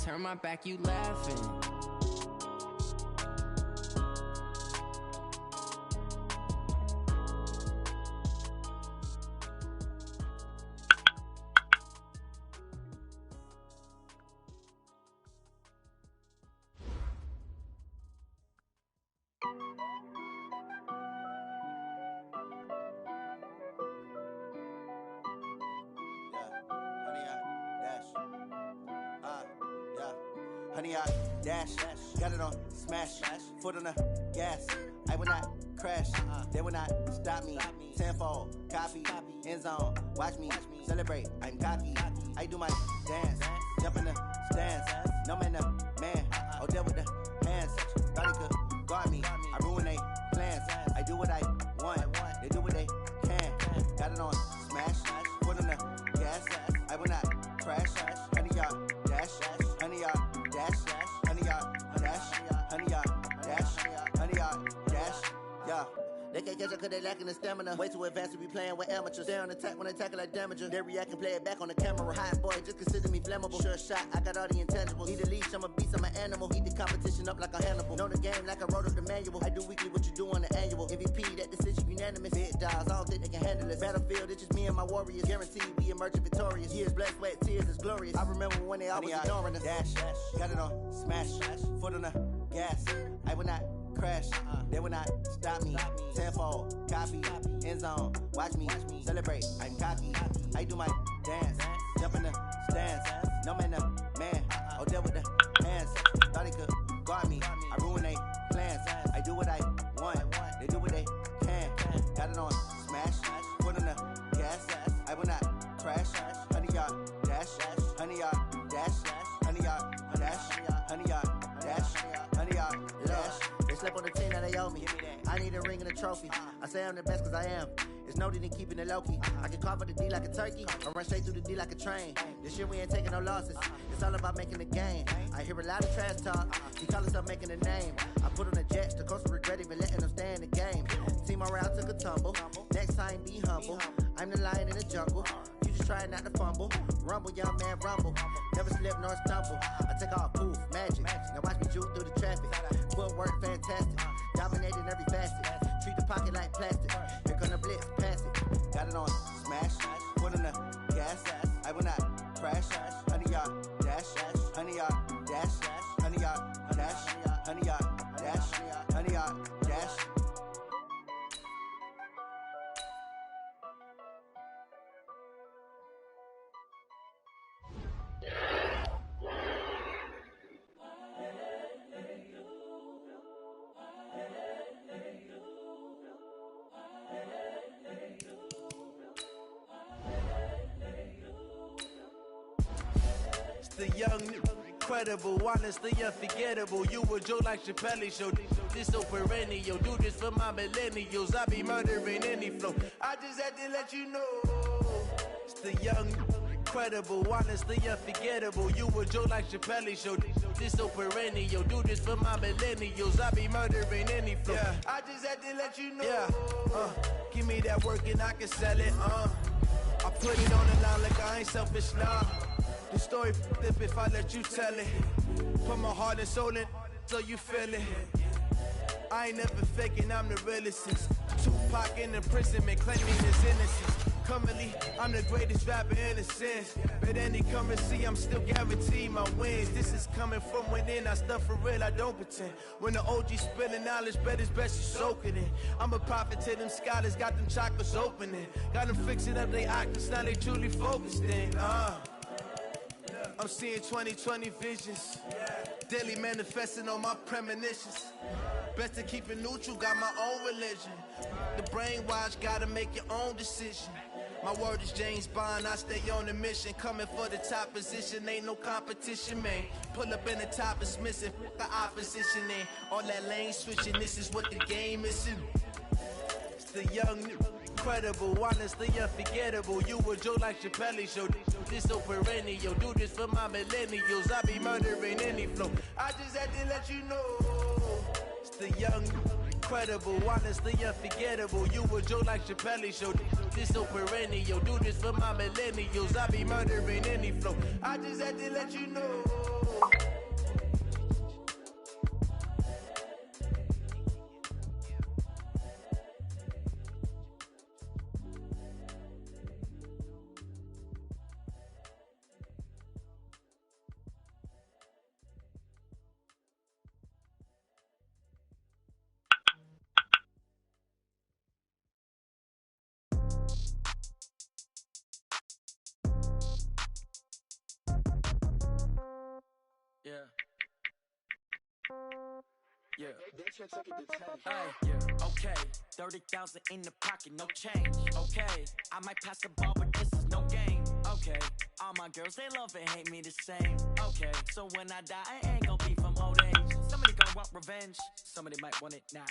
turn my back, you laughing. Honey, I dash, got it on smash, foot on the gas. I will not crash, they will not stop me. Tenfold, copy, end zone, watch me celebrate. I'm cocky, I do my dance, jump in the stands. No man, the man, oh there with the hands. Thought he could guard me, I ruin they plans. I do what I want, they do what they can. Got it on smash, foot on the gas. I will not crash, honey, y'all dash, honey, y'all dash, honey, y'all dash, honey, y'all dash, honey, y'all dash, yeah. They can't catch up cause they lacking the stamina. Way too advanced to be playing with amateurs. They on attack when they tackle like damager. They react and play it back on the camera. Hot boy, just consider me flammable. Sure shot, I got all the intangibles. Need a leash, I'm a beast, I'm an animal. Heat the competition up like a Hannibal. Know the game like I wrote up the manual. I do weekly what you do on the annual. MVP, that decision unanimous. Big dogs, I don't think they can handle it. Battlefield, it's just me and my warriors. Guaranteed we emerge victorious. Years, blood, sweat, tears, is glorious. I remember when they always ignoring us. Dash, got it on smash, foot on the gas. I will not crash, they will not stop me. Tenfold, copy, end zone, watch me celebrate. I'm cocky, I do my dance, jump in the stands. No man, the man, oh there with the hands. Thought he could guard me, I ruin they plans. I do what I want, they do what they can. Got it on smash, foot on the gas. I will not crash, honey, y'all dash, honey, y'all dash, honey, y'all dash, honey, y'all dash, honey, y'all dash. They slept on the team that they owe me. I need a ring and a trophy. I say I'm the best cause I am. It's no need in keeping it low-key. I can carve up the D like a turkey or run straight through the D like a train. This year we ain't taking no losses. It's all about making the game. I hear a lot of trash talk. He call himself making a name. I put on the jets. The coach regret even letting them stay in the game. Team morale took a tumble. Next time be humble. I'm the lion in the jungle. You just try not to fumble. Rumble, young man, rumble. Never slip nor stumble. I take off, poof, magic. Now watch me juke through the traffic. Footwork fantastic. Dominating every facet. Treat the pocket like plastic. Here come the blitz, pass it. Got it on smash. Foot on the gas. I will not crash. Honey, y'all dash. Honey, y'all dash. Honey, y'all dash. Honey, y'all dash. Honey, y'all dash. The young, incredible, honestly unforgettable. You a Joe like Chappelle show. This so perennial. Do this for my millennials. I be murdering any flow. I just had to let you know. It's the young, incredible, honestly unforgettable. You a Joe like Chappelle show. This so perennial. Do this for my millennials. I be murdering any flow. Yeah. I just had to let you know. Yeah. Give me that work and I can sell it. I put it on the line like I ain't selfish now. The story flip if I let you tell it. Put my heart and soul in so you feel it. I ain't never faking, I'm the realest since Tupac in imprisonment claiming his innocence. Currently, I'm the greatest rapper in a sense. But any currency, I'm still guaranteed my wins. This is coming from within, I stuff for real, I don't pretend. When the OG spilling knowledge, bet it's best you soak it in. I'm a prophet to them scholars, got them chakras opening. Got them fixing up they octaves, now they truly focused in. I'm seeing 2020 visions. Daily manifesting on my premonitions. Best to keep it neutral, got my own religion. The brainwash, gotta make your own decision. My word is James Bond, I stay on the mission. Coming for the top position, ain't no competition, man. Pull up in the top, it's missing, the opposition ain't. All that lane switching, this is what the game is in. It's the young, incredible, honestly unforgettable. You a Joe like Chappelle show. This so perennial. Do this for my millennials. I be murdering any flow. I just had to let you know. It's the young, incredible, honestly unforgettable. You a Joe like Chappelle show. This so perennial, do this for my millennials. I be murdering any flow. I just had to let you know. Yeah. Hey, yeah. Okay, 30,000 in the pocket, no change. Okay, I might pass the ball, but this is no game. Okay, all my girls, they love and hate me the same. Okay, so when I die, I ain't gon' be from old age. Somebody gon' want revenge, somebody might want it now.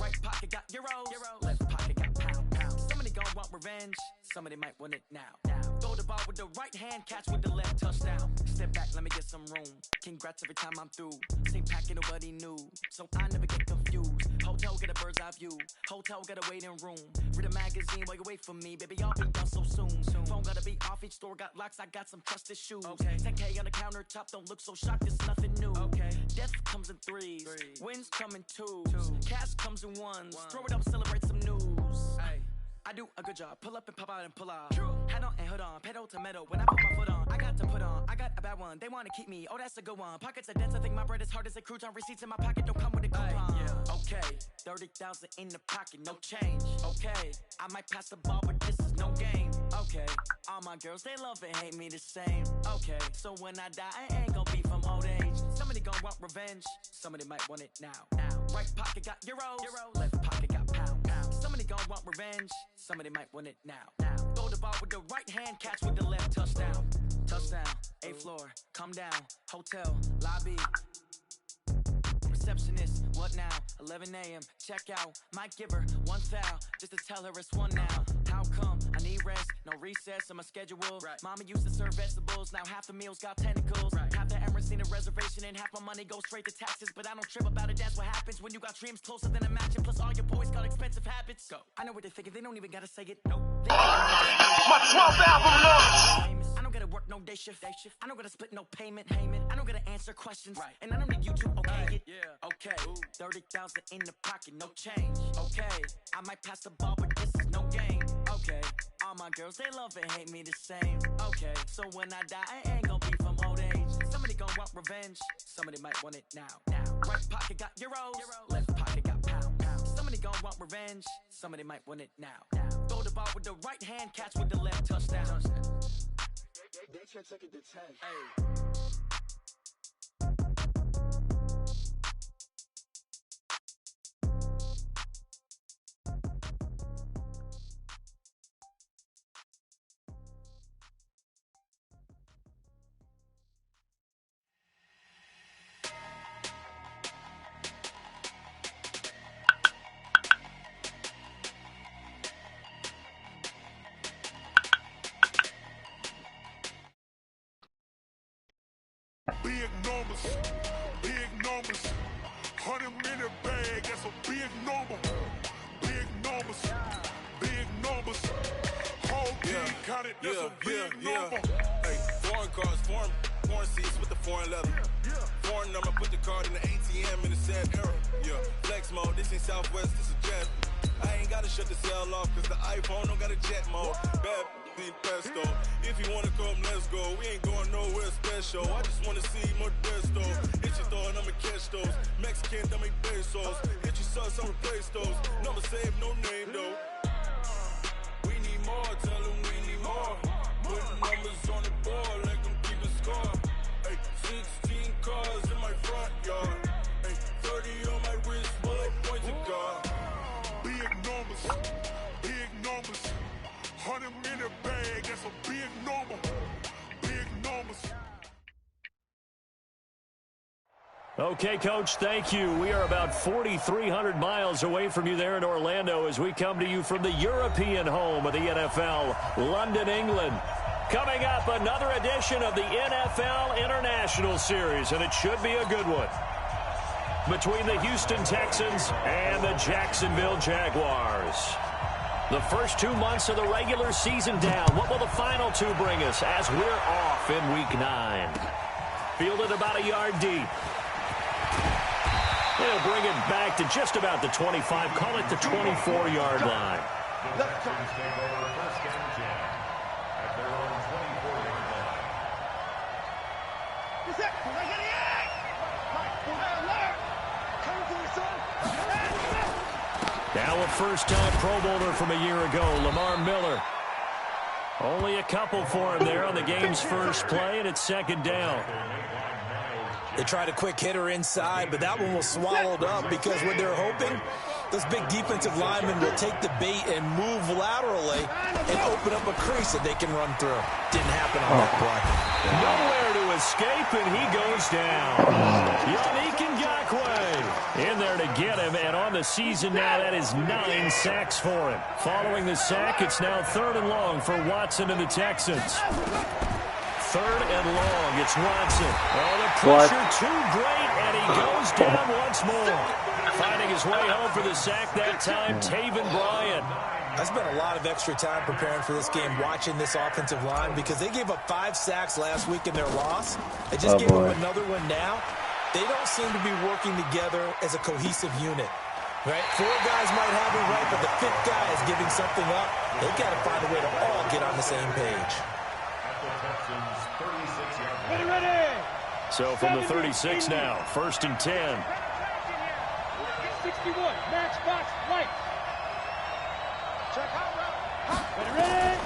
Right pocket got euros, left pocket got pound. Somebody gon' want revenge, somebody might want it now. Throw the ball with the right hand, catch with the left, touchdown. Step back, let me get some room. Congrats every time I'm through. Same packet, nobody knew, so I never get confused. Hotel, get a bird's eye view. Hotel, get a waiting room. Read a magazine while you wait for me. Baby, I'll be done so soon. Phone gotta be off, each store got locks. I got some trusted shoes. 10K on the countertop, don't look so shocked, it's nothing new. Death comes in threes. Wins come in twos. Cash comes in ones. Throw it up, celebrate some news. I do a good job. Pull up and pop out and pull out. Head on and hood on. Pedal to metal. When I put my foot on, I got to put on. I got a bad one. They want to keep me. Oh, that's a good one. Pockets are dense. I think my bread is hard as a crouton. Receipts in my pocket don't come with a coupon. Okay, 30,000 in the pocket, no change. Okay, I might pass the ball, but this is no game. Okay, all my girls, they love and hate me the same. Okay, so when I die, I ain't gon' be from old age. Somebody gon' want revenge. Somebody might want it now. Right pocket got euros. Left pocket got pound. Somebody gon' want revenge. Somebody might want it now. Throw the ball with the right hand, catch with the left, touchdown. Touchdown, 8th floor, come down. Hotel, lobby. Receptionist, what now? 11 a.m., check out. Might give her one foul, just to tell her it's one now. How come? I need rest, no recess on my schedule. Mama used to serve vegetables, now half the meals got tentacles. Half the Emirates need a reservation and half my money goes straight to taxes. But I don't trip about it, that's what happens when you got dreams closer than a mansion. Plus all your boys got expensive habits. Go. I know what they're thinking, they don't even gotta say it. Nope. My 12th album launch. I don't gotta work no day shift. I don't gotta split no payment. I don't gotta answer questions. And I don't need you to okay it. Okay, 30,000 in the pocket, no change. Okay, I might pass the ball, but this is no game. Okay, all my girls, they love and hate me the same. Okay, so when I die, I ain't gon' be from old age. Somebody gon' want revenge, somebody might want it now. Right pocket got euros, left pocket got pound. Somebody gon' want revenge, somebody might want it now. Throw the ball with the right hand, catch with the left, touchdown. They can't take it to 10. Hey. Big numbers, 100-minute bag, that's a big number. Big numbers, whole team counted, that's a big number. Hey, foreign cars, foreign seats with the foreign leather. Foreign number, put the card in the ATM in the sad era. Flex mode, this ain't Southwest, this is jet. I ain't gotta shut the cell off, cause the iPhone don't got a jet mode. Bad pesto. If you wanna come, let's go. We ain't going nowhere special. I just wanna see more Modesto. Hit your thought, I'ma catch those. Mexican, dummy pesos. Hit your sus, I'll replace those. Number save, no name though. We need more, tell them we need more. Putting numbers on the board, let them keep the score. Hey, 16 cars in my front yard. Hey, 30 on my wrist, bullet point to God. Big numbers, 100-minute bag, that's a big number. Big numbers. Okay, Coach, thank you. We are about 4,300 miles away from you there in Orlando as we come to you from the European home of the NFL, London, England. Coming up, another edition of the NFL International Series, and it should be a good one, between the Houston Texans and the Jacksonville Jaguars. The first 2 months of the regular season down. What will the final 2 bring us as we're off in Week 9? Fielded about a yard deep. They'll bring it back to just about the 25. Call it the 24-yard line. Now a first-time Pro Bowler from a year ago, Lamar Miller. Only a couple for him there on the game's first play, and it's second down. They tried a quick hitter inside, but that one was swallowed up because what they're hoping, those big defensive linemen will take the bait and move laterally and open up a crease that they can run through. Didn't happen on that play. Nowhere to escape, and he goes down. Yannick Ngakoue in there to get him, and on the season now, that is 9 sacks for him. Following the sack, it's now 3rd and long for Watson and the Texans. 3rd and long, it's Watson. Oh, the pressure too great, and he goes down once more. Finding his way home for the sack that time, Taven Bryan. I spent a lot of extra time preparing for this game, watching this offensive line, because they gave up 5 sacks last week in their loss. They just gave them another one now. They don't seem to be working together as a cohesive unit. Right? 4 guys might have it right, but the 5th guy is giving something up. They've got to find a way to all get on the same page. Ready. So from the 36 now, 1st and 10. 61, match box, light. Check out, ready.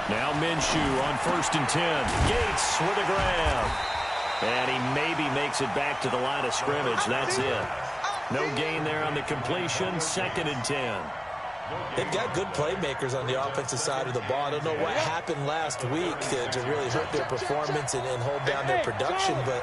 Now Minshew on 1st and 10. Gates with a grab. And he maybe makes it back to the line of scrimmage. That's it. No gain there on the completion. 2nd and 10. They've got good playmakers on the offensive side of the ball. I don't know what happened last week to really hurt their performance and hold down their production, but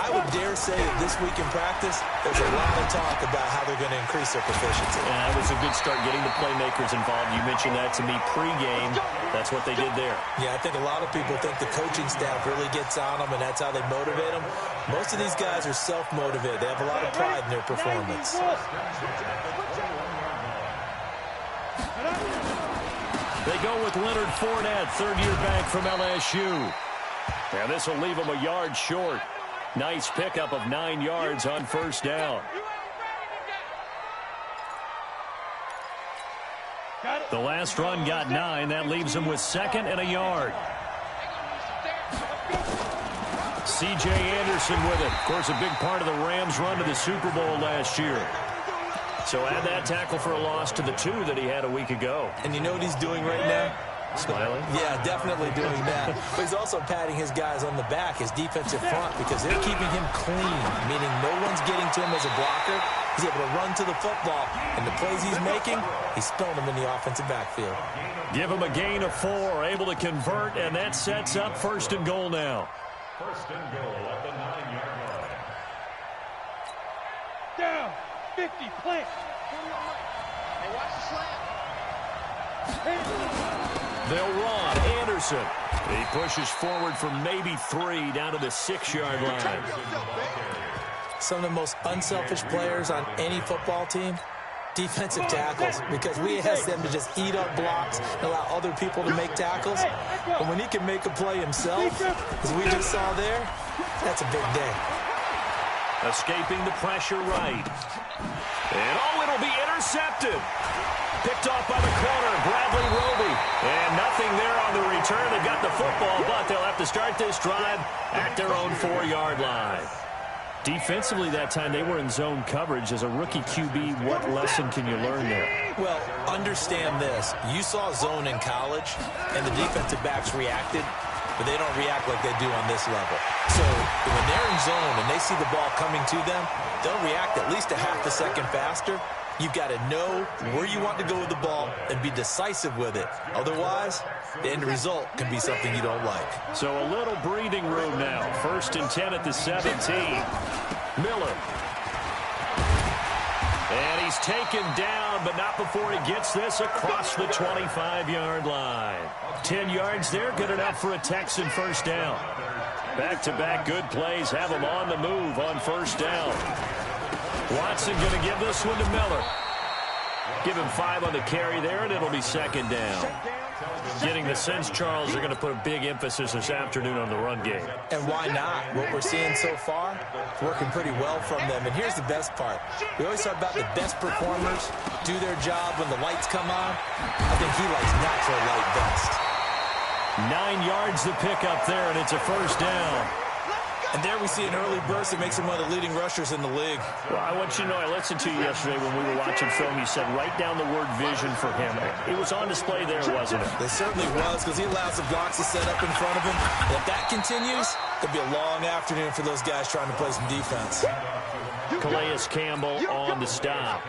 I would dare say that this week in practice, there's a lot of talk about how they're going to increase their proficiency. Yeah, it was a good start getting the playmakers involved. You mentioned that to me pregame. That's what they did there. Yeah, I think a lot of people think the coaching staff really gets on them, and that's how they motivate them. Most of these guys are self-motivated. They have a lot of pride in their performance. They go with Leonard Fournette, 3rd-year back from LSU. And this will leave him a yard short. Nice pickup of 9 yards on 1st down. The last run got 9. That leaves him with 2nd and a yard. C.J. Anderson with it. Of course, a big part of the Rams' run to the Super Bowl last year. So add that tackle for a loss to the 2 that he had a week ago. And you know what he's doing right now? Smiling? Yeah, definitely doing that. But he's also patting his guys on the back, his defensive front, because they're keeping him clean, meaning no one's getting to him as a blocker. He's able to run to the football, and the plays he's making, he's spilling them in the offensive backfield. Give him a gain of 4, able to convert, and that sets up 1st and goal now. 1st and goal at the 9-yard line. Down, 50, plant. Hey, watch the slant. They'll run. Anderson. He pushes forward for maybe 3 down to the 6-yard line. Some of the most unselfish players on any football team, defensive tackles, because we ask them to just eat up blocks and allow other people to make tackles. But when he can make a play himself, as we just saw there, that's a big day. Escaping the pressure right. And it'll be intercepted. Picked off by the corner, Bradley Roby. And nothing there on the return. They've got the football, but they'll have to start this drive at their own 4-yard line. Defensively that time, they were in zone coverage. As a rookie QB, what lesson can you learn there? Well, understand this. You saw zone in college, and the defensive backs reacted, but they don't react like they do on this level. So when they're in zone and they see the ball coming to them, they'll react at least a half a second faster. You've got to know where you want to go with the ball and be decisive with it. Otherwise, the end result can be something you don't like. So a little breathing room now. 1st and 10 at the 17. Miller. And he's taken down, but not before he gets this across the 25-yard line. 10 yards there, good enough for a Texan 1st down. Back-to-back good plays have him on the move on 1st down. Watson going to give this one to Miller. Give him 5 on the carry there, and it'll be second down. Getting the sense, Charles, they're going to put a big emphasis this afternoon on the run game. And why not? What we're seeing so far, it's working pretty well from them. And here's the best part. We always talk about the best performers do their job when the lights come on. I think he likes natural light best. 9 yards to pick up there, and it's a first down. And there we see an early burst that makes him one of the leading rushers in the league. Well, I want you to know, I listened to you yesterday when we were watching film. You said write down the word vision for him. It was on display there, wasn't it? It certainly was, because he allows the blocks to set up in front of him. And if that continues, it'll be a long afternoon for those guys trying to play some defense. Calais Campbell on the stop.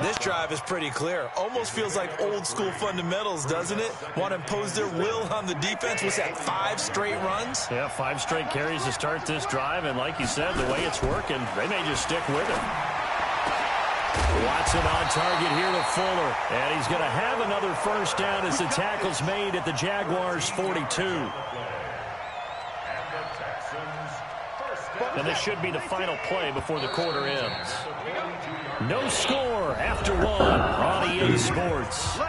This drive is pretty clear. Almost feels like old school fundamentals, doesn't it? Want to impose their will on the defense. What's that, 5 straight runs? Yeah, 5 straight carries to start this drive. And like you said, the way it's working, they may just stick with it. Watson on target here to Fuller. And he's going to have another first down as the tackle's made at the Jaguars' 42. And this should be the final play before the quarter ends. No score after 1 on EA Sports.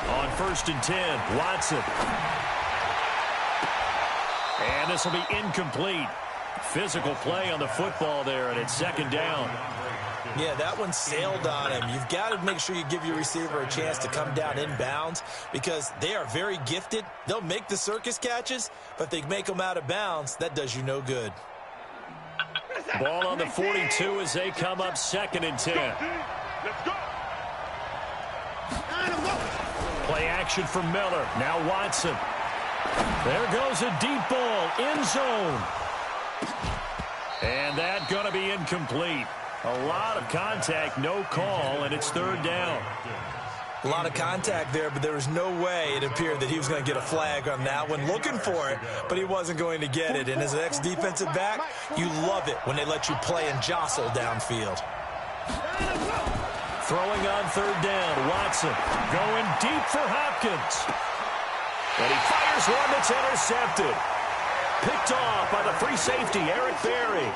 On 1st and 10, Watson. And this will be incomplete. Physical play on the football there, and it's second down. Yeah, that one sailed on him. You've got to make sure you give your receiver a chance to come down inbounds because they are very gifted. They'll make the circus catches, but if they make them out of bounds, that does you no good. Ball on the 42 as they come up 2nd and 10. Let's go. Play action from Miller. Now Watson. There goes a deep ball. End zone. And that going to be incomplete. A lot of contact, no call, and it's 3rd down. A lot of contact there, but there was no way it appeared that he was going to get a flag on that one. Looking for it, but he wasn't going to get it. And as an ex-defensive back, you love it when they let you play and jostle downfield. Throwing on 3rd down, Watson going deep for Hopkins. And he fires one that's intercepted. Picked off by the free safety, Eric Berry.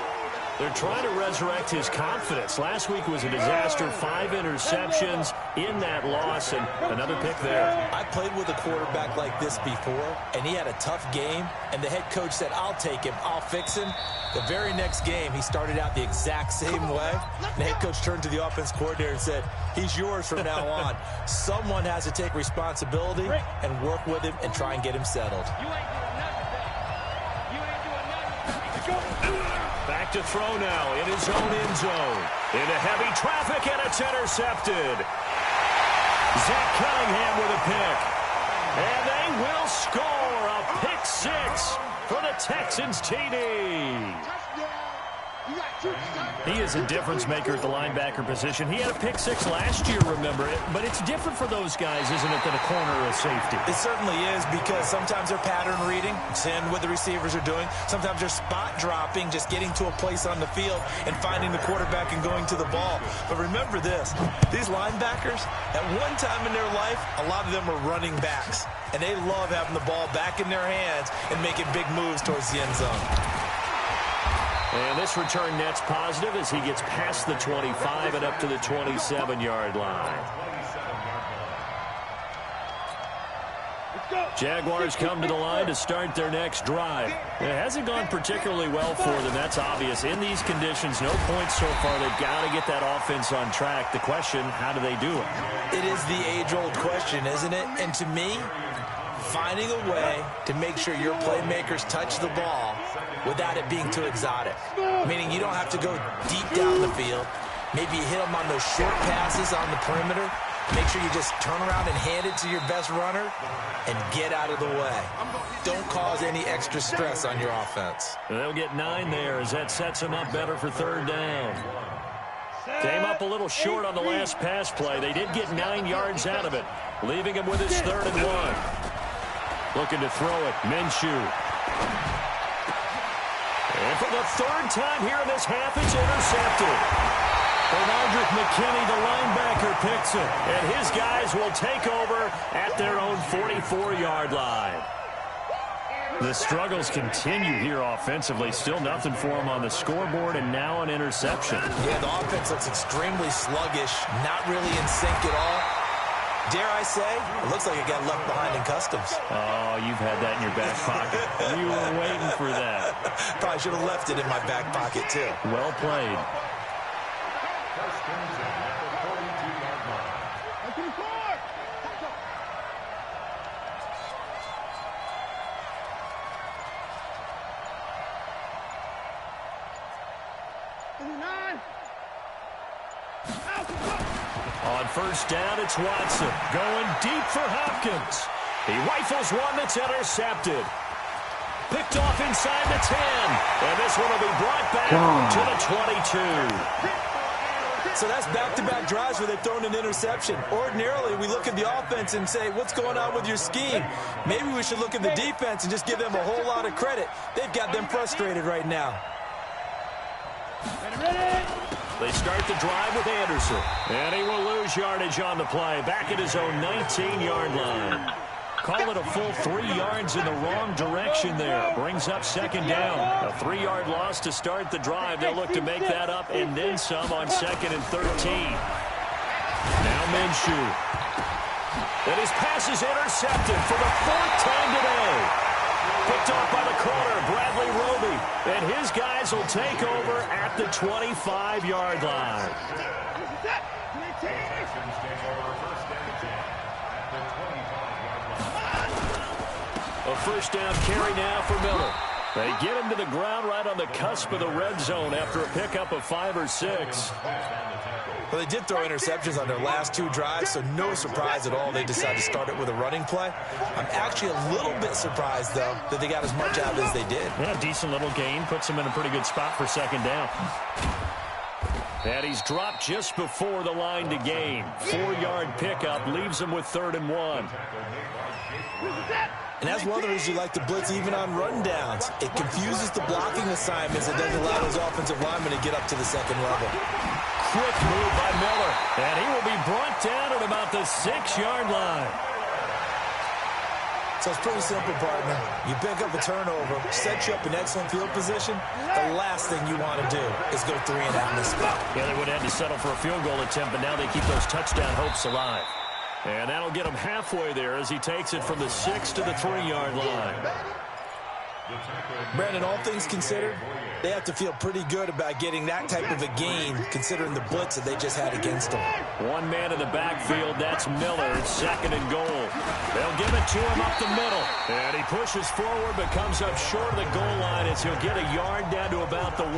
They're trying to resurrect his confidence. Last week was a disaster. 5 interceptions in that loss, and another pick there. I played with a quarterback like this before, and he had a tough game, and the head coach said, I'll take him, I'll fix him. The very next game, he started out the exact same way. The head coach turned to the offense coordinator and said, he's yours from now on. Someone has to take responsibility and work with him and try and get him settled. Back to throw now in his own end zone. Into heavy traffic, and it's intercepted. Zach Cunningham with a pick. And they will score a pick 6 for the Texans TD. He is a difference maker at the linebacker position. He had a pick 6 last year, remember it. But it's different for those guys, isn't it, than a corner or a safety? It certainly is, because sometimes they're pattern reading, seeing what the receivers are doing. Sometimes they're spot dropping, just getting to a place on the field and finding the quarterback and going to the ball. But remember this, these linebackers, at one time in their life, a lot of them were running backs. And they love having the ball back in their hands and making big moves towards the end zone. And this return net's positive as he gets past the 25 and up to the 27-yard line. Jaguars come to the line to start their next drive. It hasn't gone particularly well for them, that's obvious. In these conditions, no points so far. They've got to get that offense on track. The question, how do they do it? It is the age-old question, isn't it? And to me, finding a way to make sure your playmakers touch the ball without it being too exotic. Meaning you don't have to go deep down the field. Maybe you hit them on those short passes on the perimeter. Make sure you just turn around and hand it to your best runner and get out of the way. Don't cause any extra stress on your offense. They'll get 9 there as that sets them up better for 3rd down. Came up a little short on the last pass play. They did get 9 yards out of it, leaving him with his 3rd and 1. Looking to throw it, Minshew. And for the 3rd time here in this half, it's intercepted. Bernardrick McKinney, the linebacker, picks it. And his guys will take over at their own 44-yard line. The struggles continue here offensively. Still nothing for them on the scoreboard, and now an interception. Yeah, the offense looks extremely sluggish, not really in sync at all. Dare I say, it looks like it got left behind in customs. Oh, you've had that in your back pocket. You were waiting for that. Probably should have left it in my back pocket, too. Well played. On first down, it's Watson going deep for Hopkins. He rifles one that's intercepted. Picked off inside the 10. And this one will be brought back to the 22. So that's back-to-back drives where they've thrown an interception. Ordinarily, we look at the offense and say, what's going on with your scheme? Maybe we should look at the defense and just give them a whole lot of credit. They've got them frustrated right now. They start the drive with Anderson. And he will lose yardage on the play. Back at his own 19-yard line. Call it a full 3 yards in the wrong direction there. Brings up second down. A 3-yard loss to start the drive. They'll look to make that up and then some on 2nd and 13. Now Minshew. And his pass is intercepted for the 4th time today. Picked off by the corner, Bradley Roby. And his guys will take over at the 25-yard line. A first down carry now for Miller. They get him to the ground right on the cusp of the red zone after a pickup of 5 or 6. Well, they did throw interceptions on their last 2 drives, so no surprise at all they decided to start it with a running play. I'm actually a little bit surprised, though, that they got as much out as they did. Yeah, decent little gain. Puts them in a pretty good spot for second down. And he's dropped just before the line to gain. 4-yard pickup leaves him with 3rd and 1. And that's one of the reasons you like to blitz even on rundowns. It confuses the blocking assignments. It doesn't allow those offensive linemen to get up to the second level. Quick move by Miller. And he will be brought down at about the 6-yard line. So it's pretty simple, partner. You pick up a turnover, set you up in excellent field position. The last thing you want to do is go 3 and out in this spot. Yeah, they would have had to settle for a field goal attempt, but now they keep those touchdown hopes alive. And that'll get him halfway there as he takes it from the 6 to the 3-yard line. Brandon, all things considered, they have to feel pretty good about getting that type of a gain considering the blitz that they just had against them. One man in the backfield, that's Miller. It's 2nd and goal. They'll give it to him up the middle. And he pushes forward but comes up short of the goal line as he'll get a yard down to about the 1.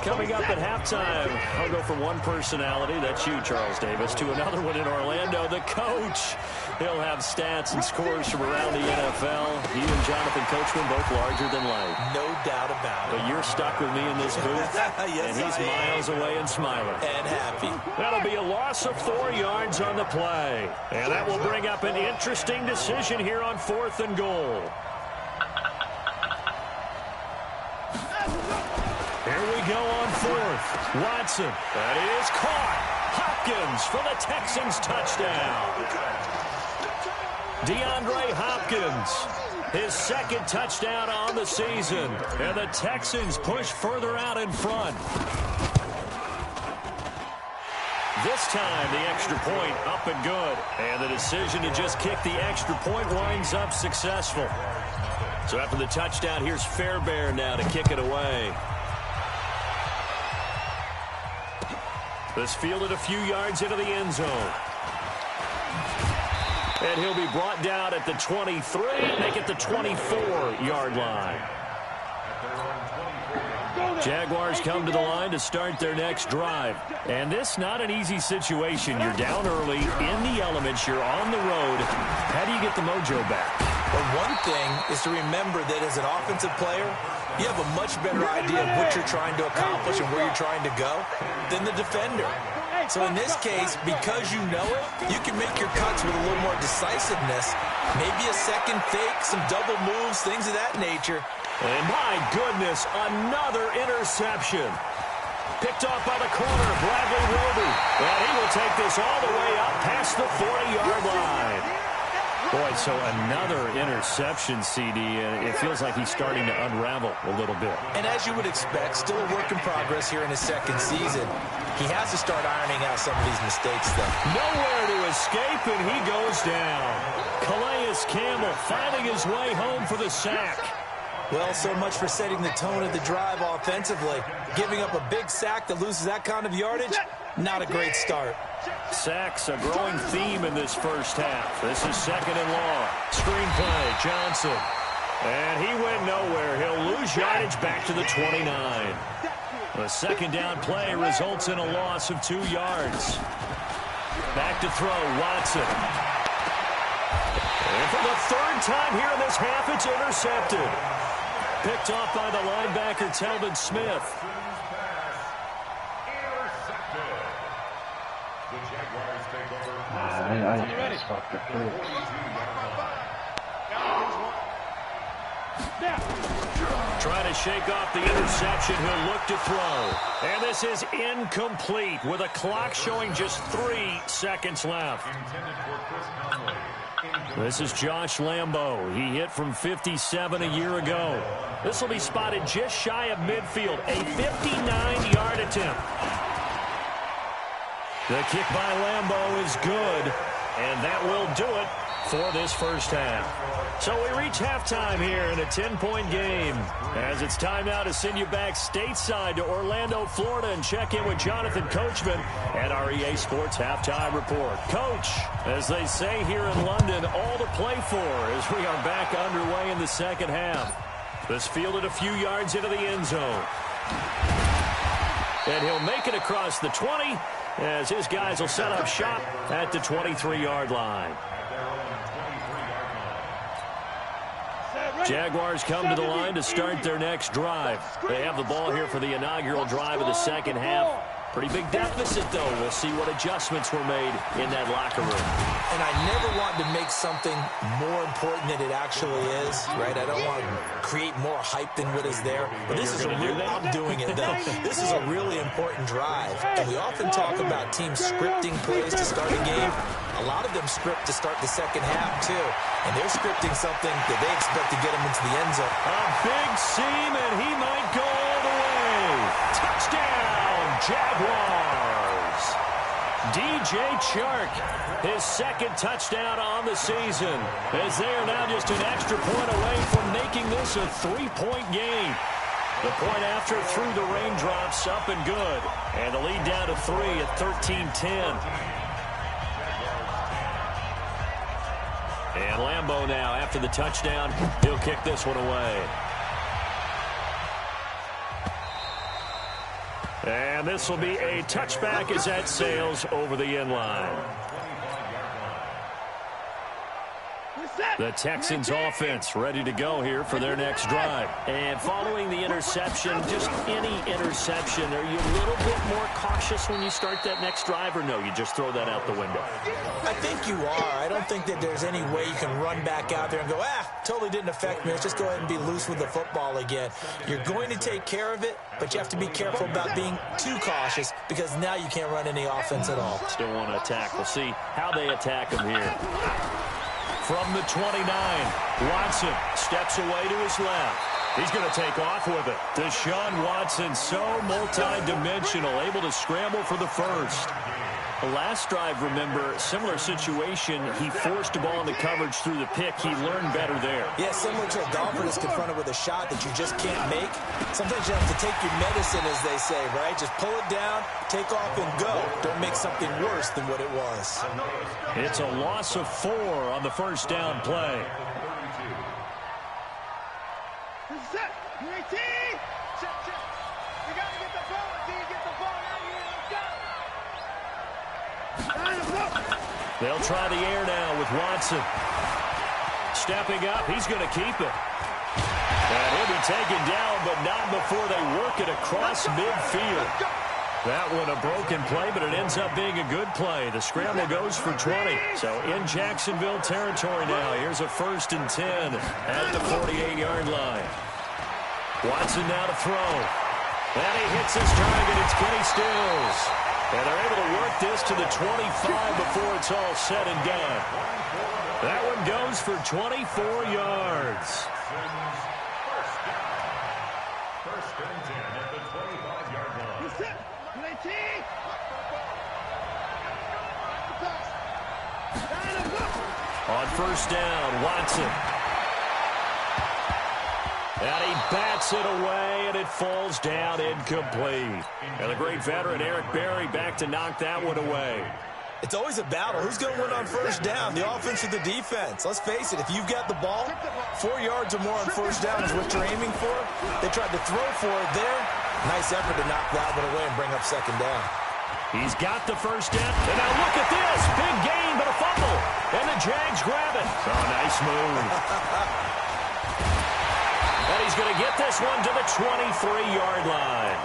Coming up at halftime, I'll go from one personality, that's you, Charles Davis, to another one in Orlando, the coach. He'll have stats and scores from around the NFL. He and Jonathan Coachman both larger than life. No doubt about it. But you're stuck with me in this booth, yes, and he's miles away and smiling. And happy. That'll be a loss of 4 yards on the play. And that will bring up an interesting decision here on 4th and goal. Here we go on 4th. Watson. That is caught. Hopkins for the Texans touchdown. DeAndre Hopkins. His 2nd touchdown on the season. And the Texans push further out in front. This time the extra point up and good. And the decision to just kick the extra point winds up successful. So after the touchdown, here's Fairbairn now to kick it away. This fielded a few yards into the end zone. And he'll be brought down at the 23, make it the 24-yard line. Jaguars come to the line to start their next drive. And this not an easy situation. You're down early, in the elements, you're on the road. How do you get the mojo back? Well, one thing is to remember that as an offensive player, you have a much better idea of what you're trying to accomplish and where you're trying to go than the defender. So in this case, because you know it, you can make your cuts with a little more decisiveness. Maybe a second fake, some double moves, things of that nature. And my goodness, another interception. Picked off by the corner, Bradley Roby. And he will take this all the way up past the 40-yard line. Boy, so another interception, CD, and it feels like he's starting to unravel a little bit. And as you would expect, still a work in progress here in his second season. He has to start ironing out some of these mistakes, though. Nowhere to escape, and he goes down. Calais Campbell finding his way home for the sack. Well, so much for setting the tone of the drive offensively. Giving up a big sack that loses that kind of yardage, not a great start. Sacks, a growing theme in this first half. This is 2nd and long. Screenplay, Johnson. And he went nowhere. He'll lose yardage back to the 29. The second down play results in a loss of 2 yards. Back to throw, Watson. And for the 3rd time here in this half, it's intercepted. Picked off by the linebacker, Telvin Smith. Trying to shake off the interception. He'll look to throw. And this is incomplete with a clock showing just 3 seconds left. This is Josh Lambo. He hit from 57 a year ago. This will be spotted just shy of midfield. A 59-yard attempt. The kick by Lambo is good. And that will do it for this first half. So we reach halftime here in a 10-point game. As it's time now to send you back stateside to Orlando, Florida, and check in with Jonathan Coachman at our EA Sports Halftime Report. Coach, as they say here in London, all to play for as we are back underway in the second half. This fielded a few yards into the end zone. And he'll make it across the 20 as his guys will set up shop at the 23-yard line. Jaguars come to the line to start their next drive. They have the ball here for the inaugural drive of the second half. Pretty big deficit, though. We'll see what adjustments were made in that locker room. And I never want to make something more important than it actually is, right? I don't want to create more hype than what is there. But this is I'm doing it, though. This is a really important drive. And we often talk about teams scripting plays to start a game. A lot of them script to start the second half, too. And they're scripting something that they expect to get them into the end zone. A big seam, and he might go all the way. Touchdown, Jaguars. DJ Chark, his second touchdown on the season, as they are now just an extra point away from making this a 3-point game. The point after through the raindrops, up and good. And the lead down to 3 at 13-10. And Lambo now, after the touchdown, he'll kick this one away. And this will be a touchback as that sails over the end line. The Texans offense ready to go here for their next drive. And following the interception, just any interception, are you a little bit more cautious when you start that next drive, or no, you just throw that out the window? I think you are. I don't think that there's any way you can run back out there and go, totally didn't affect me. Let's just go ahead and be loose with the football again. You're going to take care of it, but you have to be careful about being too cautious because now you can't run any offense at all. Still want to attack. We'll see how they attack him here. From the 29, Watson steps away to his left. He's going to take off with it. Deshaun Watson, so multi-dimensional, able to scramble for the first. The last drive, remember, similar situation. He forced the ball into coverage through the pick. He learned better there. Yeah, similar to a golfer that's confronted with a shot that you just can't make. Sometimes you have to take your medicine, as they say, right? Just pull it down, take off, and go. Don't make something worse than what it was. It's a loss of 4 on the first down play. They'll try the air now with Watson. Stepping up, he's going to keep it. And he'll be taken down, but not before they work it across midfield. That one a broken play, but it ends up being a good play. The scramble goes for 20. So in Jacksonville territory now. Here's a 1st and 10 at the 48-yard line. Watson now to throw. And he hits his target. It's Kenny Stills. And they're able to work this to the 25 before it's all said and done. That one goes for 24 yards. First and 10 at the 25-yard line. On first down, Watson. And he bats it away, and it falls down incomplete. And the great veteran Eric Berry back to knock that one away. It's always a battle. Who's going to win on first down, the offense or the defense? Let's face it, if you've got the ball, 4 yards or more on first down is what you're aiming for. They tried to throw for it there. Nice effort to knock that one away and bring up second down. He's got the first down. And now look at this. Big gain, but a fumble. And the Jags grab it. Oh, nice move. And he's going to get this one to the 23-yard line.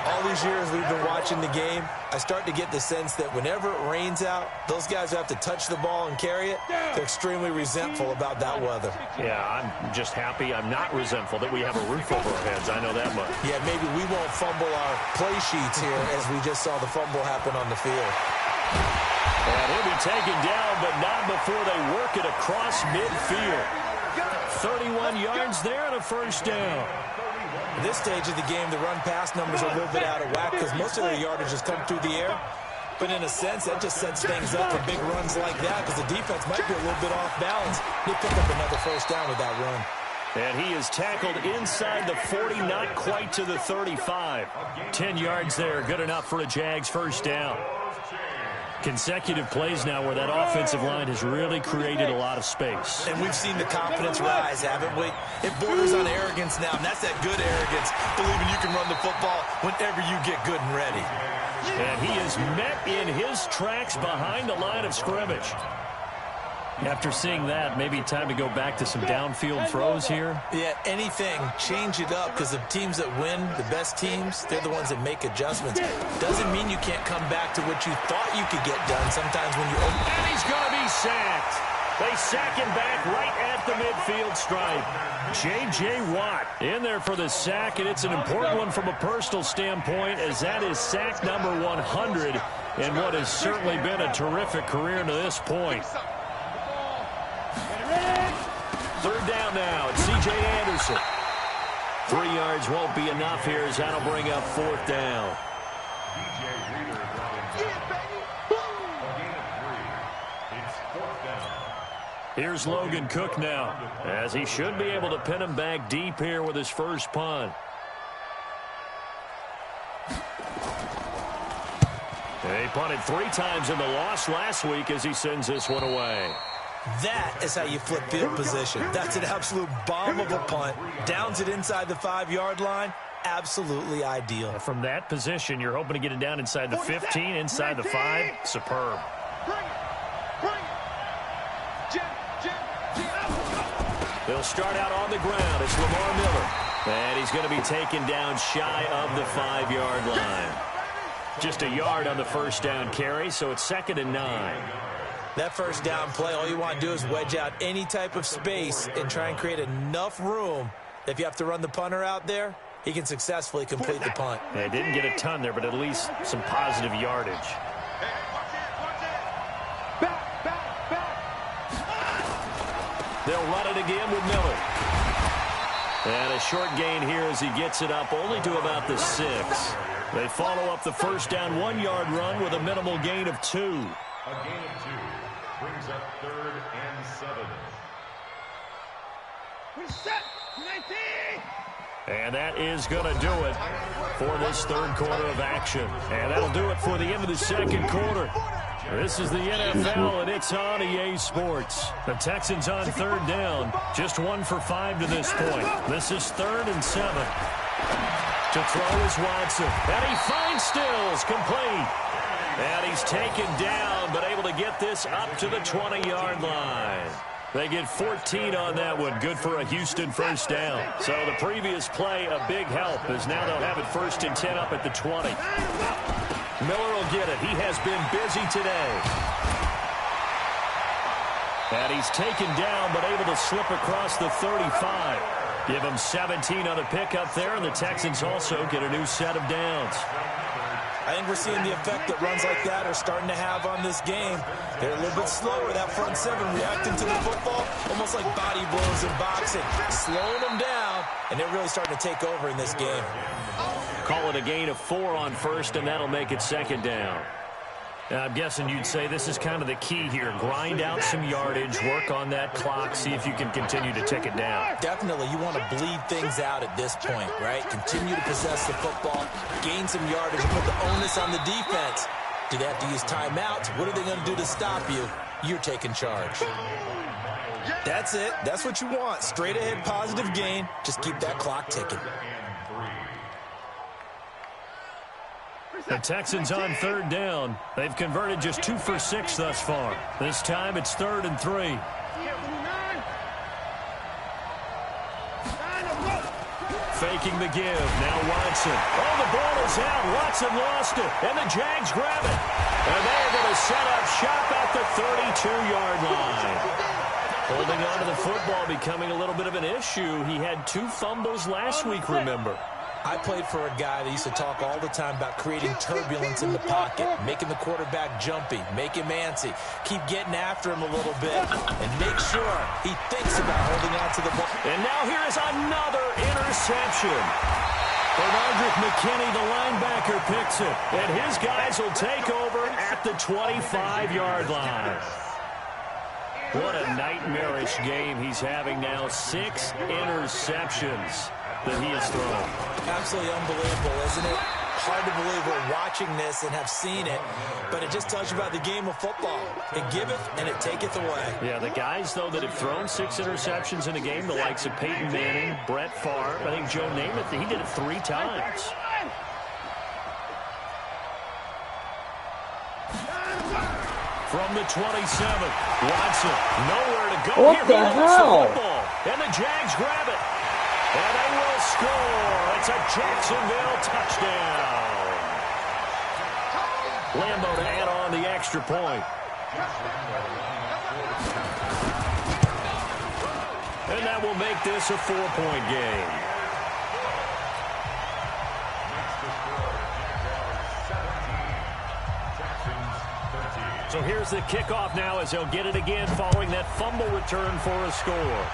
All these years we've been watching the game, I start to get the sense that whenever it rains out, those guys who have to touch the ball and carry it, they're extremely resentful about that weather. Yeah, I'm just happy I'm not resentful that we have a roof over our heads. I know that much. Yeah, maybe we won't fumble our play sheets here as we just saw the fumble happen on the field. And he'll be taken down, but not before they work it across midfield. 31 yards there and a first down. At this stage of the game, the run-pass numbers are a little bit out of whack because most of their yardage has come through the air. But in a sense, that just sets things up for big runs like that because the defense might be a little bit off balance. They pick up another first down with that run. And he is tackled inside the 40, not quite to the 35. 10 yards there, good enough for a Jags first down. Consecutive plays now where that offensive line has really created a lot of space. And we've seen the confidence rise, haven't we? It borders on arrogance now, and that's that good arrogance, believing you can run the football whenever you get good and ready. And he is met in his tracks behind the line of scrimmage. After seeing that, maybe time to go back to some downfield throws here. Yeah, anything. Change it up because the teams that win, the best teams, they're the ones that make adjustments. Doesn't mean you can't come back to what you thought you could get done sometimes when you open. And he's going to be sacked. They sack him back right at the midfield stripe. J.J. Watt in there for the sack, and it's an important one from a personal standpoint as that is sack number 100 in what has certainly been a terrific career to this point. Third down now. It's C.J. Anderson. 3 yards won't be enough here as that'll bring up fourth down. Here's Logan Cook now, as he should be able to pin him back deep here with his first punt. He punted 3 times in the loss last week as he sends this one away. That is how you flip field position. That's an absolute bomb of a punt. Downs it inside the 5-yard line. Absolutely ideal. From that position, you're hoping to get it down inside the 15, inside the 5. Superb. They'll start out on the ground. It's Lamar Miller. And he's going to be taken down shy of the 5-yard line. Just a yard on the first down carry, so it's 2nd and 9. That first down play, all you want to do is wedge out any type of space and try and create enough room. If you have to run the punter out there, he can successfully complete the punt. They didn't get a ton there, but at least some positive yardage. They'll run it again with Miller. And a short gain here as he gets it up only to about the 6. They follow up the first down 1-yard run with a minimal gain of 2. A gain of 2 brings up 3rd and 7. And that is going to do it for this third quarter of action. And that'll do it for the end of the second quarter. This is the NFL, and it's on EA Sports. The Texans on third down, just 1 for 5 to this point. This is 3rd and 7. To throw is Watson, and he finds Stills, complete. And he's taken down, but able to get this up to the 20-yard line. They get 14 on that one. Good for a Houston first down. So the previous play, a big help, as now they'll have it 1st and 10 up at the 20. Miller will get it. He has been busy today. And he's taken down, but able to slip across the 35. Give them 17 on the pickup there, and the Texans also get a new set of downs. I think we're seeing the effect that runs like that are starting to have on this game. They're a little bit slower, that front seven, reacting to the football, almost like body blows in boxing, slowing them down, and they're really starting to take over in this game. Call it a gain of 4 on first, and that'll make it second down. I'm guessing you'd say this is kind of the key here. Grind out some yardage, work on that clock, see if you can continue to tick it down. Definitely. You want to bleed things out at this point, right? Continue to possess the football, gain some yardage, and put the onus on the defense. Do they have to use timeouts? What are they going to do to stop you? You're taking charge. That's it. That's what you want. Straight ahead positive gain. Just keep that clock ticking. The Texans on third down. They've converted just 2 for 6 thus far. This time it's 3rd and 3. Faking the give. Now Watson. Oh, the ball is out. Watson lost it. And the Jags grab it. And they're going to set up shop at the 32-yard line. Holding on to the football becoming a little bit of an issue. He had 2 fumbles last week, remember. I played for a guy that used to talk all the time about creating turbulence in the pocket, making the quarterback jumpy, make him antsy, keep getting after him a little bit, and make sure he thinks about holding on to the ball. And now here is another interception. Bernardrick McKinney, the linebacker, picks it, and his guys will take over at the 25-yard line. What a nightmarish game he's having now. 6 interceptions that he has thrown. Absolutely unbelievable, isn't it? Hard to believe we're watching this and have seen it, but it just tells you about the game of football. It giveth and it taketh away. Yeah, the guys, though, that have thrown 6 interceptions in a game, the likes of Peyton Manning, Brett Favre, I think Joe Namath, he did it 3 times. From the 27, Watson, nowhere to go. What here. the hell? And the Jags grab it. And they will score. It's a Jacksonville touchdown. Lambo to add on the extra point. And that will make this a 4-point game. So here's the kickoff now as they'll get it again following that fumble return for a score.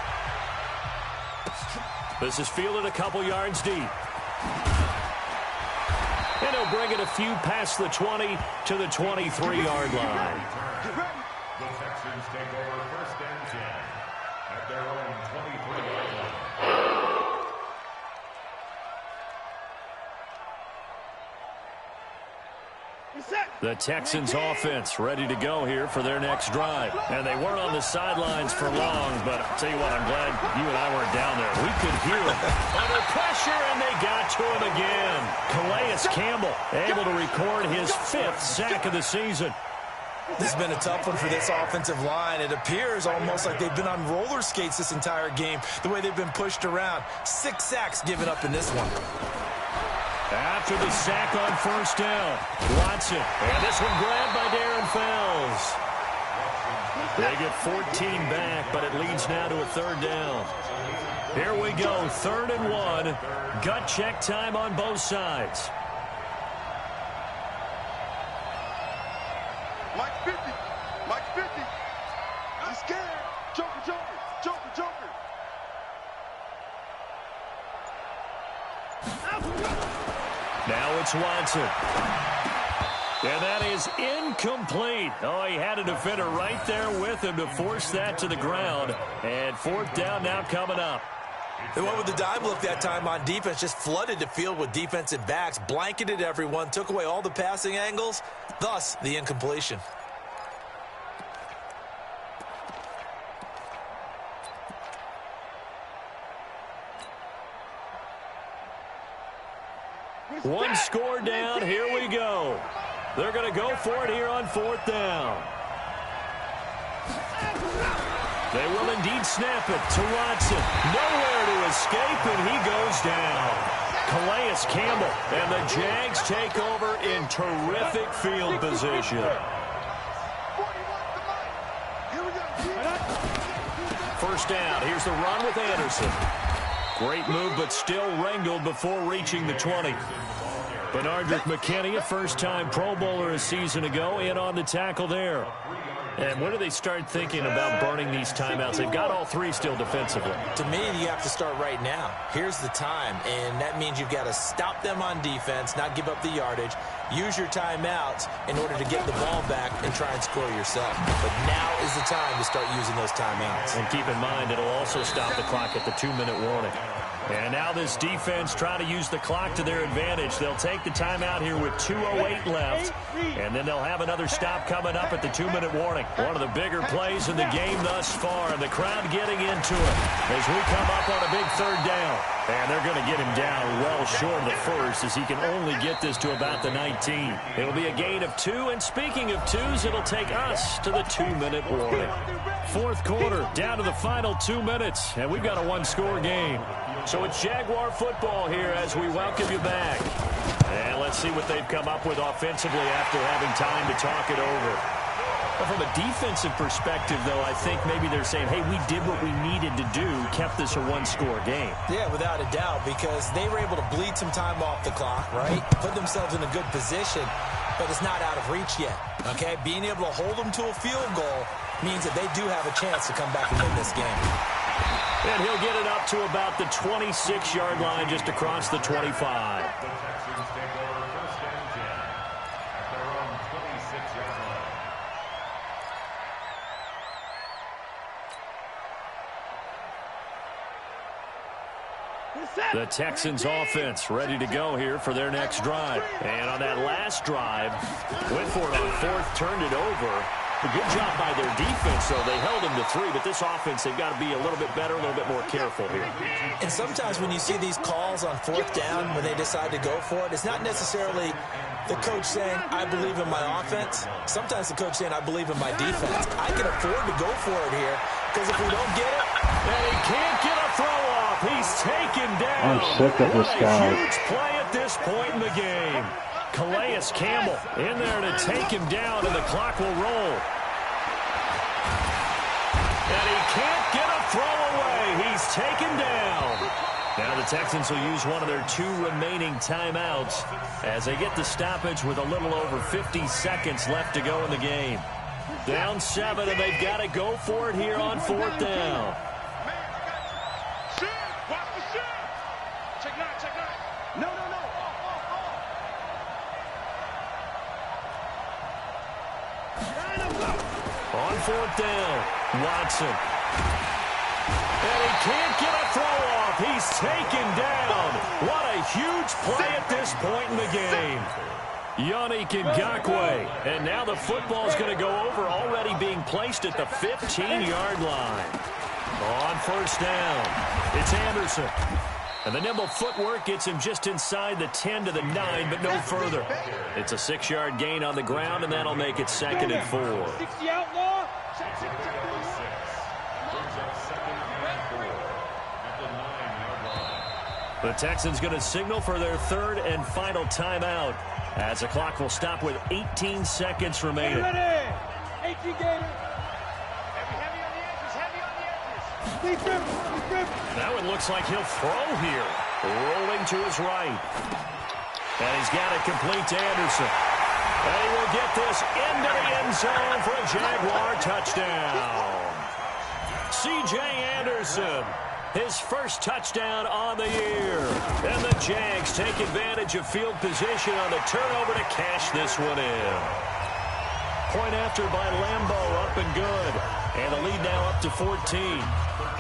This is fielded a couple yards deep. And he'll bring it a few past the 20 to the 23-yard line. The Texans take over 1st and 10 at their own 23-yard line. The Texans offense ready to go here for their next drive. And they weren't on the sidelines for long, but I'll tell you what, I'm glad you and I weren't down there. We could hear them under pressure, and they got to him again. Calais Campbell able to record his 5th sack of the season. This has been a tough one for this offensive line. It appears almost like they've been on roller skates this entire game, the way they've been pushed around. 6 sacks given up in this one. After the sack on 1st down, Watson. And this one grabbed by Darren Fells. They get 14 back, but it leads now to a 3rd down. Here we go, 3rd and 1. Gut check time on both sides. Mike 50. Mike 50. I'm scared. Joker, Joker. Joker, Joker. Now it's Watson. And that is incomplete. Oh, he had a defender right there with him to force that to the ground. And 4th down now coming up. They went with the dime look that time on defense, just flooded the field with defensive backs, blanketed everyone, took away all the passing angles, thus the incompletion. One score down. Here we go. They're going to go for it here on 4th down. They will indeed snap it to Watson. Nowhere to escape, and he goes down. Calais Campbell, and the Jags take over in terrific field position. 41, First down. Here's the run with Anderson. Great move, but still wrangled before reaching the 20. Benardrick McKinney, a first-time Pro Bowler a season ago, in on the tackle there. And when do they start thinking about burning these timeouts? They've got all three still defensively. To me, you have to start right now. Here's the time, and that means you've got to stop them on defense, not give up the yardage, use your timeouts in order to get the ball back and try and score yourself. But now is the time to start using those timeouts. And keep in mind, it'll also stop the clock at the 2-minute warning. And now this defense trying to use the clock to their advantage. They'll take the timeout here with 2:08 left. And then they'll have another stop coming up at the 2-minute warning. One of the bigger plays in the game thus far. And the crowd getting into it as we come up on a big third down. And they're going to get him down well short of the first, as he can only get this to about the 19. It'll be a gain of 2. And speaking of 2s, it'll take us to the 2-minute warning. Fourth quarter, down to the final 2 minutes. And we've got a one-score game. So it's Jaguar football here as we welcome you back. And let's see what they've come up with offensively after having time to talk it over. Well, from a defensive perspective, though, I think maybe they're saying, hey, we did what we needed to do, kept this a one-score game. Yeah, without a doubt, because they were able to bleed some time off the clock, right? Put themselves in a good position, but it's not out of reach yet, okay? Being able to hold them to a field goal means that they do have a chance to come back and win this game. And he'll get it up to about the 26-yard line, just across the 25. The Texans take over first and 10 at their own 26-yard line. The Texans offense ready to go here for their next drive. And on that last drive, went for it on fourth, turned it over. A good job by their defense, though. They held them to 3, but this offense, they've got to be a little bit better, a little bit more careful here. And sometimes when you see these calls on fourth down, when they decide to go for it, it's not necessarily the coach saying, I believe in my offense. Sometimes the coach saying, I believe in my defense. I can afford to go for it here, because if we don't get it, and he can't get a throw off. He's taken down. I'm sick of this guy. What a huge play at this point in the game. Calais Campbell in there to take him down, and the clock will roll. And he can't get a throw away. He's taken down. Now the Texans will use one of their 2 remaining timeouts as they get the stoppage with a little over 50 seconds left to go in the game. Down 7, and they've got to go for it here on fourth down. On fourth down, Watson. And he can't get a throw off. He's taken down. What a huge play at this point in the game. Yannick Ngakoue. And now the football's going to go over, already being placed at the 15-yard line. On first down, it's Anderson. And the nimble footwork gets him just inside the 10 to the 9, but no further. It's a 6-yard gain on the ground, and that'll make it 2nd and 4. 60 outlaw. The Texans going to signal for their 3rd and final timeout as the clock will stop with 18 seconds remaining. 18 Gators. Heavy on the edges, heavy on the edges. That one looks like he'll throw here. Rolling to his right. And he's got it complete to Anderson. And he will get this into the end zone for a Jaguar touchdown. C.J. Anderson, his first touchdown on the year. And the Jags take advantage of field position on the turnover to cash this one in. Point after by Lambeau, up and good. And the lead now up to 14.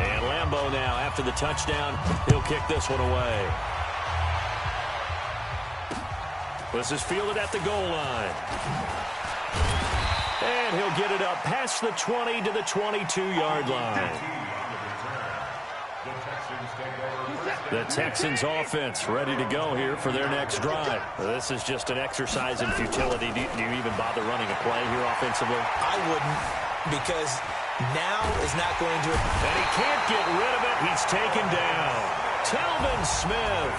And Lambeau now, after the touchdown, he'll kick this one away. This is fielded at the goal line. And he'll get it up past the 20 to the 22-yard line. The Texans offense ready to go here for their next drive. This is just an exercise in futility. Do you even bother running a play here offensively? I wouldn't, because now is not going to... And he can't get rid of it. He's taken down. Telvin Smith.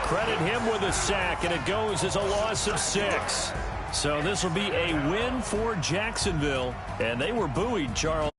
Credit him with a sack, and it goes as a loss of 6. So this will be a win for Jacksonville, and they were buoyed, Charles.